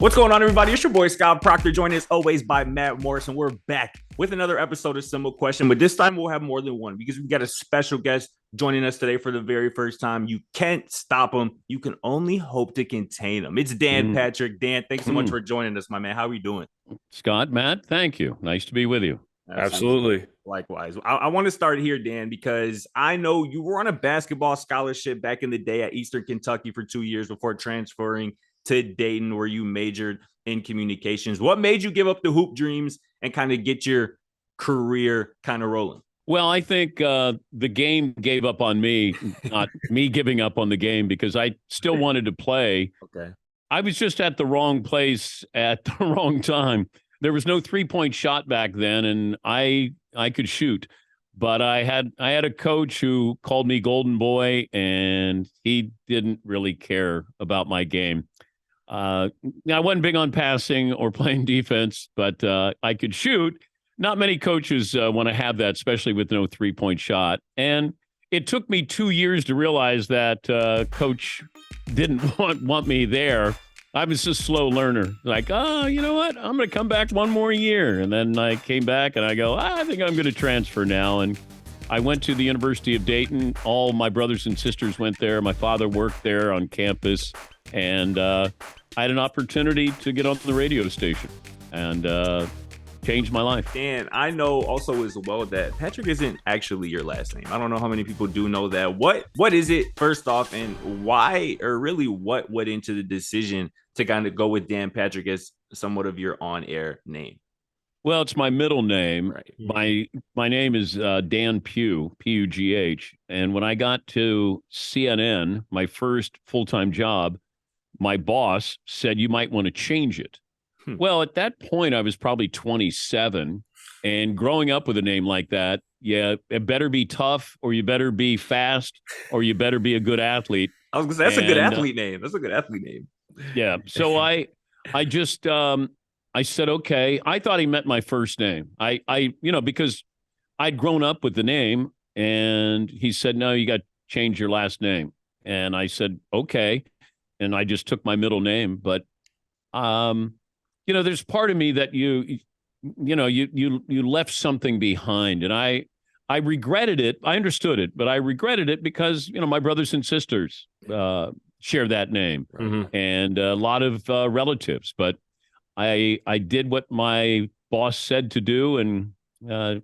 What's going on, everybody? It's your boy, Scott Proctor, joined as always by Matt Morrison. We're back with another episode of Simple Question, but this time we'll have more than one because we've got a special guest joining us today for the very first time. You can't stop him. You can only hope to contain him. It's Dan Patrick. Dan, thanks so much for joining us, my man. How are you doing? Scott, Matt, thank you. Nice to be with you. Absolutely. Likewise. I want to start here, Dan, because I know you were on a basketball scholarship back in the day at Eastern Kentucky for 2 years before transferring to Dayton, where you majored in communications. What made you give up the hoop dreams and kind of get your career kind of rolling? Well, I think the game gave up on me, not me giving up on the game, because I still wanted to play. Okay. I was just at the wrong place at the wrong time. There was no three-point shot back then, and I could shoot. But I had a coach who called me Golden Boy, and he didn't really care about my game. I wasn't big on passing or playing defense, but I could shoot. Not many coaches want to have that, especially with no three-point shot. And it took me 2 years to realize that coach didn't want me there. I was a slow learner. Like, you know what? I'm going to come back one more year. And then I came back and I go, I think I'm going to transfer now. And I went to the University of Dayton. All my brothers and sisters went there. My father worked there on campus. And I had an opportunity to get on the radio station and changed my life. Dan, I know also as well that Patrick isn't actually your last name. I don't know how many people do know that. What is it, first off, and why, or really what went into the decision to kind of go with Dan Patrick as somewhat of your on-air name? Well, it's my middle name. Right. My name is Dan Pugh, P-U-G-H. And when I got to CNN, my first full-time job, my boss said, you might want to change it. Well, at that point, I was probably 27. And growing up with a name like that, yeah, it better be tough, or you better be fast, or you better be a good athlete. I was going to say, that's a good athlete name. That's a good athlete name. Yeah. So I just, I said, okay. I thought he meant my first name. Because I'd grown up with the name, and he said, no, you got to change your last name. And I said, okay. And I just took my middle name. But, there's part of me that you left something behind, and I regretted it. I understood it, but I regretted it because, my brothers and sisters share that name and a lot of relatives. But I did what my boss said to do and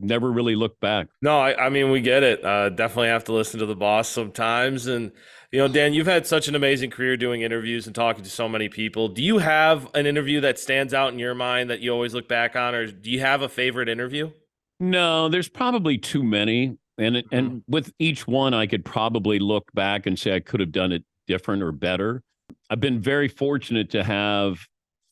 never really looked back. No, I mean, we get it. Definitely have to listen to the boss sometimes. And, Dan, you've had such an amazing career doing interviews and talking to so many people. Do you have an interview that stands out in your mind that you always look back on, or do you have a favorite interview? No, there's probably too many. And with each one, I could probably look back and say I could have done it different or better. I've been very fortunate to have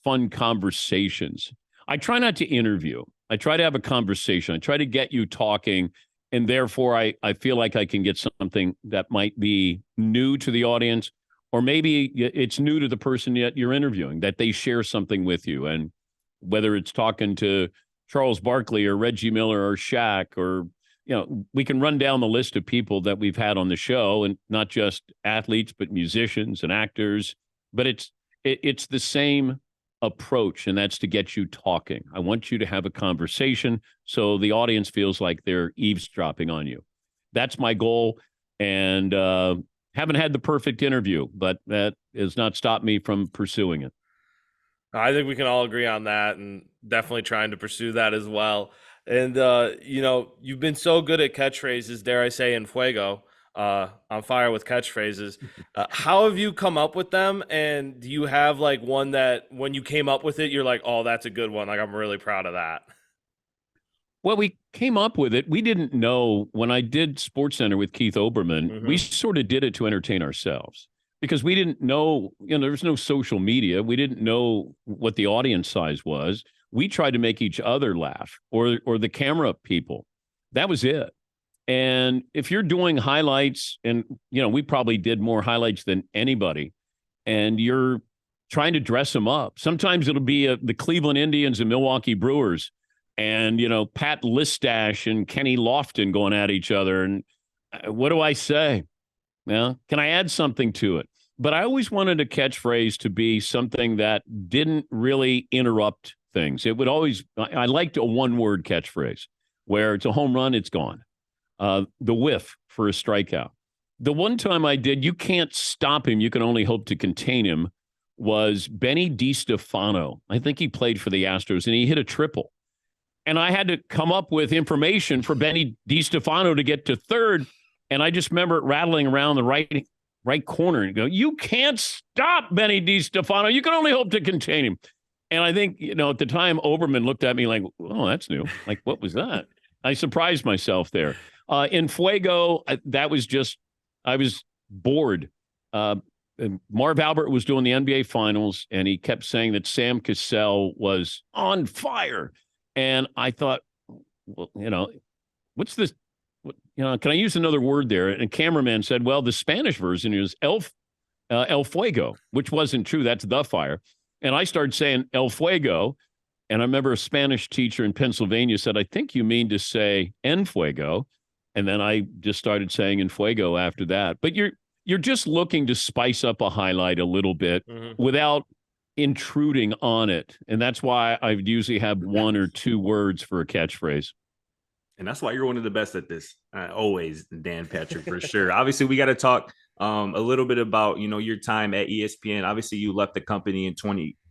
fun conversations. I try not to interview. I try to have a conversation. I try to get you talking, and therefore I feel like I can get something that might be new to the audience, or maybe it's new to the person that you're interviewing, that they share something with you. And whether it's talking to Charles Barkley or Reggie Miller or Shaq, or, we can run down the list of people that we've had on the show, and not just athletes, but musicians and actors. But it's the same approach, and that's to get you talking. I want you to have a conversation so the audience feels like they're eavesdropping on you. That's my goal, and haven't had the perfect interview, but that has not stopped me from pursuing it. I think we can all agree on that, and definitely trying to pursue that as well. And, you've been so good at catchphrases, dare I say, in Fuego, on fire with catchphrases. How have you come up with them? And do you have like one that when you came up with it, you're like, oh, that's a good one. Like, I'm really proud of that. Well, we came up with it. We didn't know when I did SportsCenter with Keith Olbermann, we sort of did it to entertain ourselves because we didn't know, there was no social media. We didn't know what the audience size was. We tried to make each other laugh or the camera people. That was it. And if you're doing highlights, and, we probably did more highlights than anybody, and you're trying to dress them up. Sometimes it'll be the Cleveland Indians and Milwaukee Brewers and, Pat Listash and Kenny Lofton going at each other. And what do I say? Well, can I add something to it? But I always wanted a catchphrase to be something that didn't really interrupt things. It would always, I liked a one-word catchphrase where it's a home run, it's gone. The whiff for a strikeout. The one time I did, you can't stop him, you can only hope to contain him, was Benny DiStefano. I think he played for the Astros, and he hit a triple. And I had to come up with information for Benny DiStefano to get to third, and I just remember it rattling around the right corner and go, you can't stop Benny DiStefano. You can only hope to contain him. And I think, at the time, Oberman looked at me like, oh, that's new. Like, what was that? I surprised myself there. In Fuego, that was just, I was bored. Marv Albert was doing the NBA Finals, and he kept saying that Sam Cassell was on fire. And I thought, well, what's this? Can I use another word there? And cameraman said, well, the Spanish version is El Fuego, which wasn't true. That's the fire. And I started saying El Fuego. And I remember a Spanish teacher in Pennsylvania said, I think you mean to say En Fuego. And then I just started saying En Fuego after that. But you're just looking to spice up a highlight a little bit without intruding on it. And that's why I usually have one or two words for a catchphrase. And that's why you're one of the best at this. Always, Dan Patrick, for sure. Obviously, we got to talk a little bit about, your time at ESPN. Obviously, you left the company in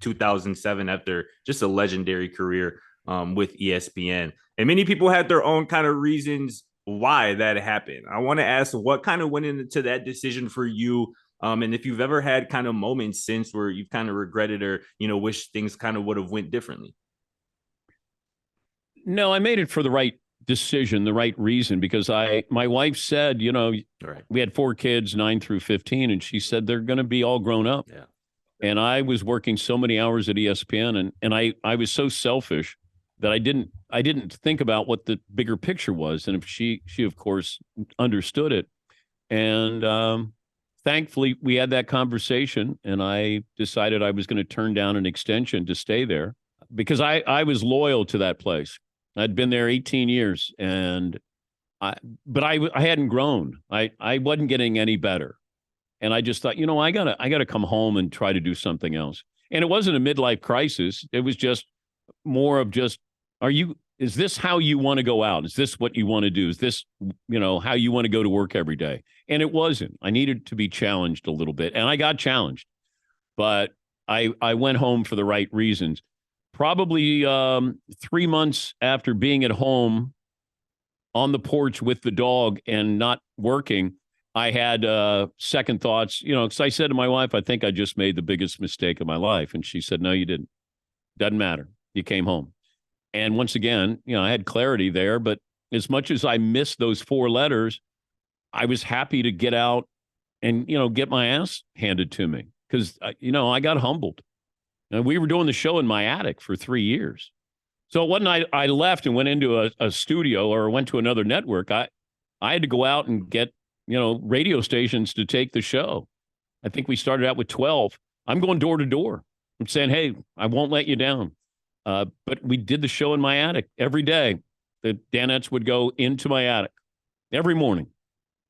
2007 after just a legendary career with ESPN. And many people had their own kind of reasons why that happened. I want to ask what kind of went into that decision for you, and if you've ever had kind of moments since where you've kind of regretted or, wish things kind of would have went differently. No, I made it for the right decision, the right reason, because my wife said, we had 4 kids, 9 through 15, and she said they're going to be all grown up. Yeah. And I was working so many hours at ESPN, and I was so selfish that I didn't think about what the bigger picture was. And if she of course understood it. And thankfully we had that conversation, and I decided I was going to turn down an extension to stay there because I was loyal to that place. I'd been there 18 years, but I hadn't grown. I wasn't getting any better. And I just thought, I gotta come home and try to do something else. And it wasn't a midlife crisis. It was just more of just, is this how you want to go out? Is this what you want to do? Is this, how you want to go to work every day? And it wasn't. I needed to be challenged a little bit, and I got challenged, but I went home for the right reasons. Probably 3 months after being at home on the porch with the dog and not working, I had second thoughts, because I said to my wife, I think I just made the biggest mistake of my life. And she said, no, you didn't. Doesn't matter. You came home. And once again, I had clarity there. But as much as I missed those 4 letters, I was happy to get out and, get my ass handed to me because, I got humbled. And we were doing the show in my attic for 3 years. So one night I left and went into a studio or went to another network. I had to go out and get, radio stations to take the show. I think we started out with 12. I'm going door to door. I'm saying, hey, I won't let you down. But we did the show in my attic every day. The Danettes would go into my attic every morning.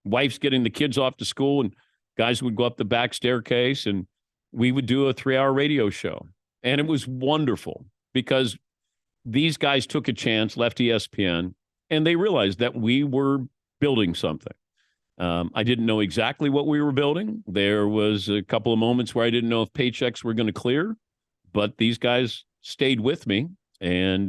Wife's getting the kids off to school, and guys would go up the back staircase, and we would do a 3-hour radio show. And it was wonderful because these guys took a chance, left ESPN, and they realized that we were building something. I didn't know exactly what we were building. There was a couple of moments where I didn't know if paychecks were going to clear, but these guys stayed with me, and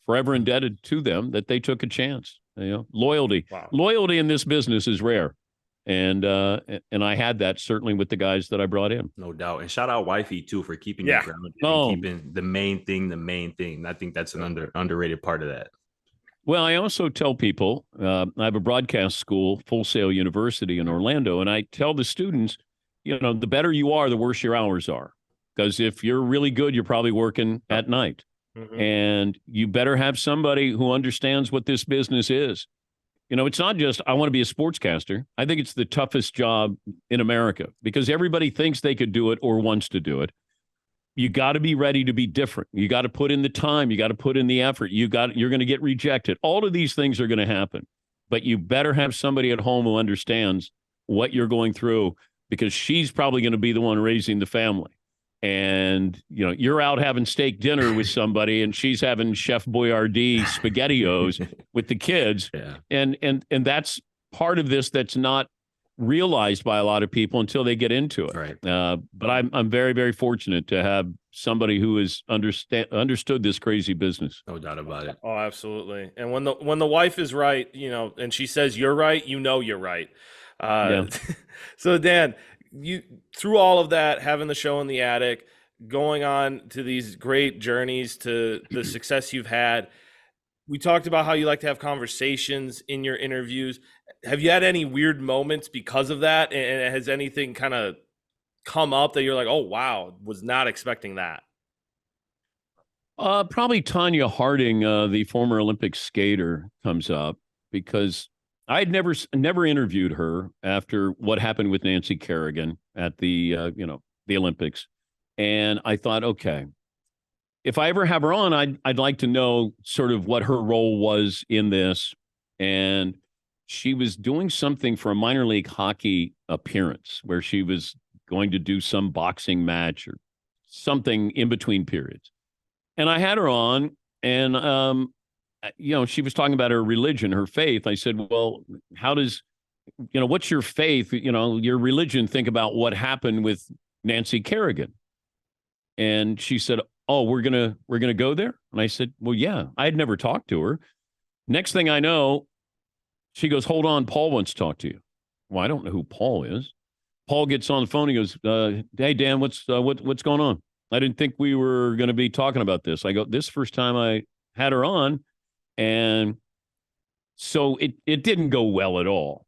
forever indebted to them that they took a chance. Loyalty. Wow. Loyalty in this business is rare, and I had that certainly with the guys that I brought in. No doubt. And shout out wifey too for keeping you grounded and keeping the main thing. I think that's an underrated part of that. Well, I also tell people, I have a broadcast school, Full Sail University in Orlando, and I tell the students, the better you are, the worse your hours are. Because if you're really good, you're probably working at night. Mm-hmm. And you better have somebody who understands what this business is. It's not just, I want to be a sportscaster. I think it's the toughest job in America because everybody thinks they could do it or wants to do it. You got to be ready to be different. You got to put in the time. You got to put in the effort. You're going to get rejected. All of these things are going to happen, but you better have somebody at home who understands what you're going through because she's probably going to be the one raising the family. And, you're out having steak dinner with somebody and she's having Chef Boyardee SpaghettiOs with the kids. Yeah. And that's part of this that's not realized by a lot of people until they get into it. Right. But I'm very, very fortunate to have somebody who has understood this crazy business. No doubt about it. Oh, absolutely. And when the wife is right, and she says you're right, you're right. Yeah. So Dan, you through all of that, having the show in the attic, going on to these great journeys to the success you've had. We talked about how you like to have conversations in your interviews. Have you had any weird moments because of that? And has anything kind of come up that you're like, oh, wow, was not expecting that? Probably Tanya Harding, the former Olympic skater, comes up because I had never interviewed her after what happened with Nancy Kerrigan at the Olympics. And I thought, okay, if I ever have her on, I'd like to know sort of what her role was in this. And she was doing something for a minor league hockey appearance where she was going to do some boxing match or something in between periods. And I had her on, and she was talking about her religion, her faith. I said, well, how does, what's your faith, your religion think about what happened with Nancy Kerrigan? And she said, oh, we're gonna go there? And I said, well, yeah. I had never talked to her. Next thing I know, she goes, hold on, Paul wants to talk to you. Well, I don't know who Paul is. Paul gets on the phone. He goes, hey, Dan, what's going on? I didn't think we were going to be talking about this. I go, this first time I had her on. And so it didn't go well at all.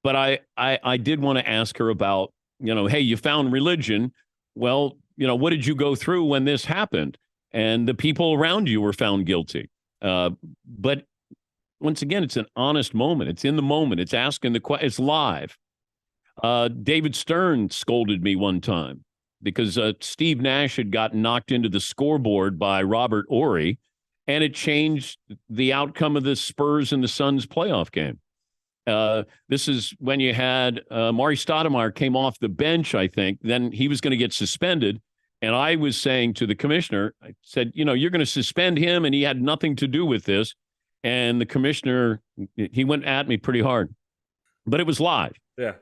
But I did want to ask her about, hey, you found religion. Well, what did you go through when this happened? And the people around you were found guilty. But once again, it's an honest moment. It's in the moment. It's asking the question. It's live. David Stern scolded me one time because Steve Nash had gotten knocked into the scoreboard by Robert Ory, and it changed the outcome of the Spurs and the Suns playoff game. This is when you had Maury Stoudemire came off the bench, I think. Then he was going to get suspended. And I was saying to the commissioner, I said, you're going to suspend him, and he had nothing to do with this. And the commissioner, he went at me pretty hard. But it was live. Yeah.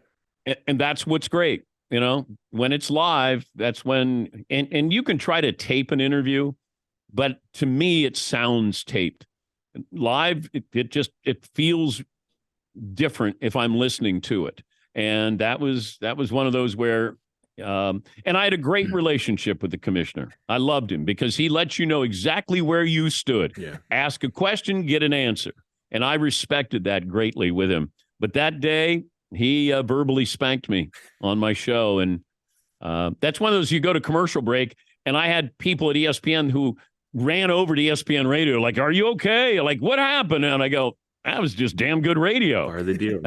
And that's what's great. When it's live, that's when, and you can try to tape an interview, but to me, it sounds taped. Live, it feels different if I'm listening to it. And that was one of those where, and I had a great relationship with the commissioner. I loved him because he lets you know exactly where you stood. Yeah. Ask a question, get an answer. And I respected that greatly with him. But that day, he verbally spanked me on my show. And that's one of those, you go to commercial break, and I had people at ESPN who ran over to ESPN radio like, are you okay? Like, what happened? And I go, that was just damn good radio. Part of the deal.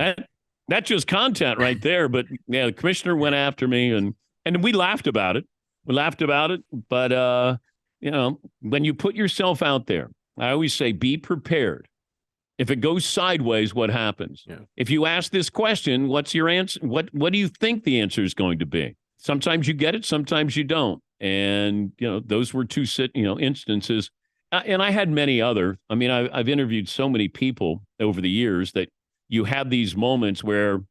That's just content right there. But yeah, the commissioner went after me, and we laughed about it. But, when you put yourself out there, I always say, be prepared. If it goes sideways, what happens? Yeah. If you ask this question, what's your answer? What do you think the answer is going to be? Sometimes you get it, sometimes you don't. And, those were two instances. And I had many other. I mean, I've interviewed so many people over the years that you have these moments where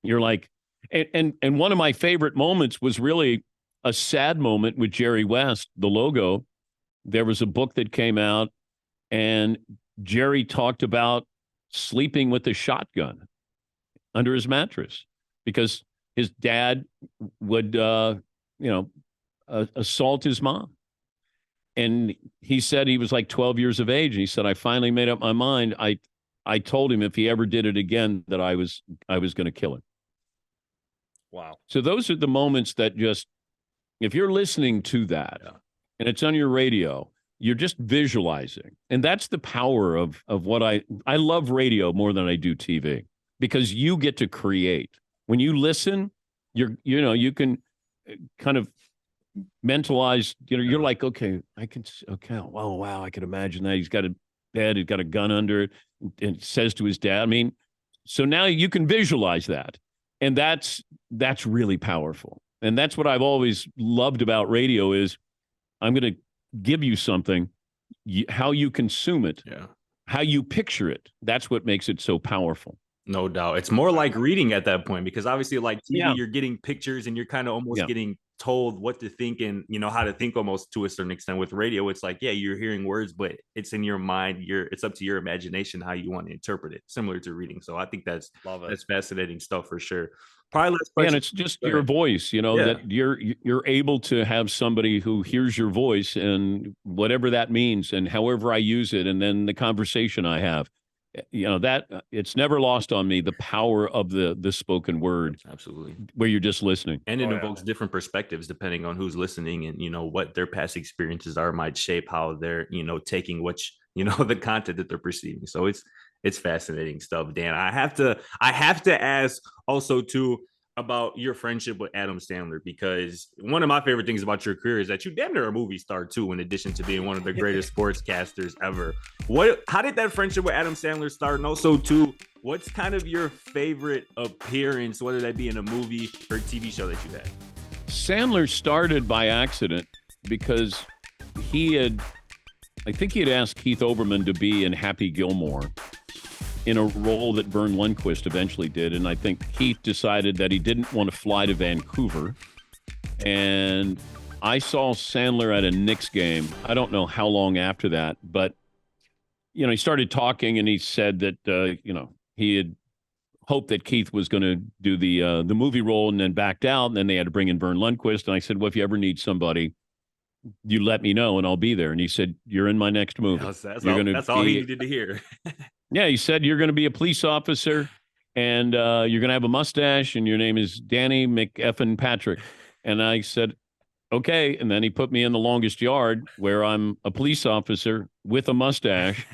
you're like, and one of my favorite moments was really a sad moment with Jerry West, the logo. There was a book that came out, and Jerry talked about sleeping with a shotgun under his mattress because his dad would, assault his mom. And he said he was like 12 years of age. And he said, I finally made up my mind. I told him if he ever did it again, that I was going to kill him. Wow. So those are the moments that just, if you're listening to that and it's on your radio, you're just visualizing. And that's the power of what I love radio more than I do TV, because you get to create. When you listen, you can kind of mentalize, you're like, okay, wow, I can imagine that. He's got a bed, he's got a gun under it, and it says to his dad. I mean, so now you can visualize that. And that's really powerful. And that's what I've always loved about radio is I'm going to give you something, how you consume it, how you picture it. That's what makes it so powerful. No doubt. It's more like reading at that point, because obviously like TV, you're getting pictures and you're kind of almost getting told what to think and, you know, how to think almost to a certain extent. With radio, it's like, you're hearing words, but it's in your mind. It's up to your imagination how you want to interpret it, similar to reading. So I think that's fascinating stuff for sure. Probably and it's just your voice, you know, that you're able to have somebody who hears your voice and whatever that means and however I use it, and then the conversation I have. You know, that it's never lost on me, the power of the spoken word. Absolutely. Where you're just listening. And it evokes different perspectives depending on who's listening, and, you know, what their past experiences are might shape how they're, you know, taking the content that they're perceiving. So it's fascinating stuff, Dan. I have to ask also too about your friendship with Adam Sandler, because one of my favorite things about your career is that you damn near a movie star too, in addition to being one of the greatest sportscasters ever. How did that friendship with Adam Sandler start? And also too, what's kind of your favorite appearance, whether that be in a movie or TV show that you had? Sandler started by accident because I think he had asked Keith Olbermann to be in Happy Gilmore in a role that Vern Lundquist eventually did. And I think Keith decided that he didn't want to fly to Vancouver. And I saw Sandler at a Knicks game. I don't know how long after that, but, you know, he started talking and he said that, you know, he had hoped that Keith was going to do the movie role and then backed out. And then they had to bring in Vern Lundquist. And I said, well, if you ever need somebody, you let me know and I'll be there. And he said, you're in my next movie. That's all he needed to hear. Yeah, he said, you're going to be a police officer and you're going to have a mustache and your name is Danny McEffin Patrick. And I said, okay. And then he put me in The Longest Yard, where I'm a police officer with a mustache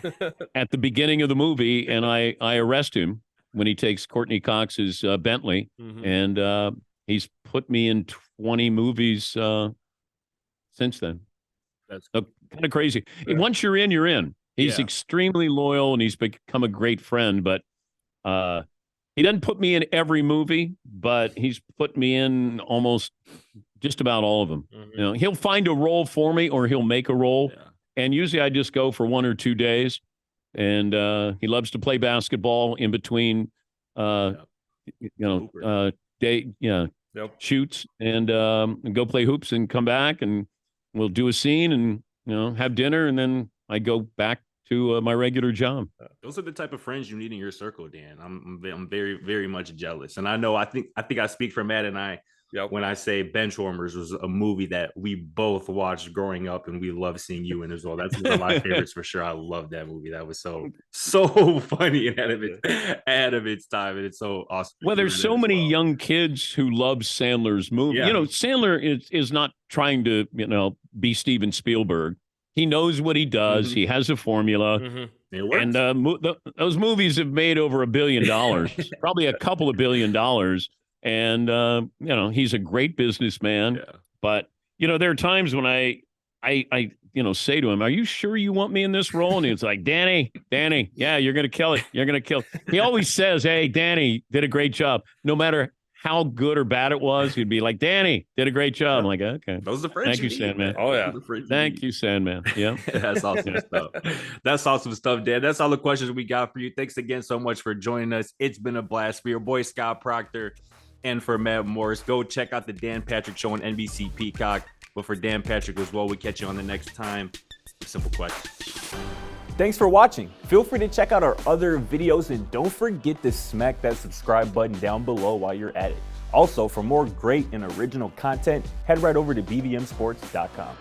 at the beginning of the movie. And I arrest him when he takes Courtney Cox's Bentley. Mm-hmm. And he's put me in 20 movies since then. That's kind of crazy. Yeah. Once you're in, you're in. He's extremely loyal and he's become a great friend, but he doesn't put me in every movie, but he's put me in almost just about all of them. Mm-hmm. You know, he'll find a role for me or he'll make a role. Yeah. And usually I just go for 1 or 2 days. And he loves to play basketball in between, shoots and go play hoops and come back and we'll do a scene and, you know, have dinner. And then I go back to my regular job. Those are the type of friends you need in your circle, Dan. I'm very, very much jealous. And I know, I think I speak for Matt and I when I say Benchwarmers was a movie that we both watched growing up and we love seeing you in as well. That's one of my favorites for sure. I love that movie. That was so funny and out of its time. And it's so awesome. Well, there's so many young kids who love Sandler's movie. Yeah. You know, Sandler is not trying to, you know, be Steven Spielberg. He knows what he does. Mm-hmm. He has a formula. Mm-hmm. And those movies have made over $1 billion, probably a couple of $1 billion. And, you know, he's a great businessman. Yeah. But, you know, there are times when I you know, say to him, are you sure you want me in this role? And he's like, Danny, yeah, you're going to kill it. You're going to kill it. He always says, hey, Danny did a great job. No matter how good or bad it was, he'd be like, Danny did a great job. I'm like, okay. Those are the friends. Thank you, Sandman. Oh, yeah. Thank you, Sandman. Yeah. That's awesome stuff. That's awesome stuff, Dan. That's all the questions we got for you. Thanks again so much for joining us. It's been a blast. For your boy, Scott Proctor, and for Matt Morris, go check out the Dan Patrick Show on NBC Peacock. But for Dan Patrick as well, we catch you on the next time. Simple question. Thanks for watching. Feel free to check out our other videos and don't forget to smack that subscribe button down below while you're at it. Also, for more great and original content, head right over to bvmsports.com.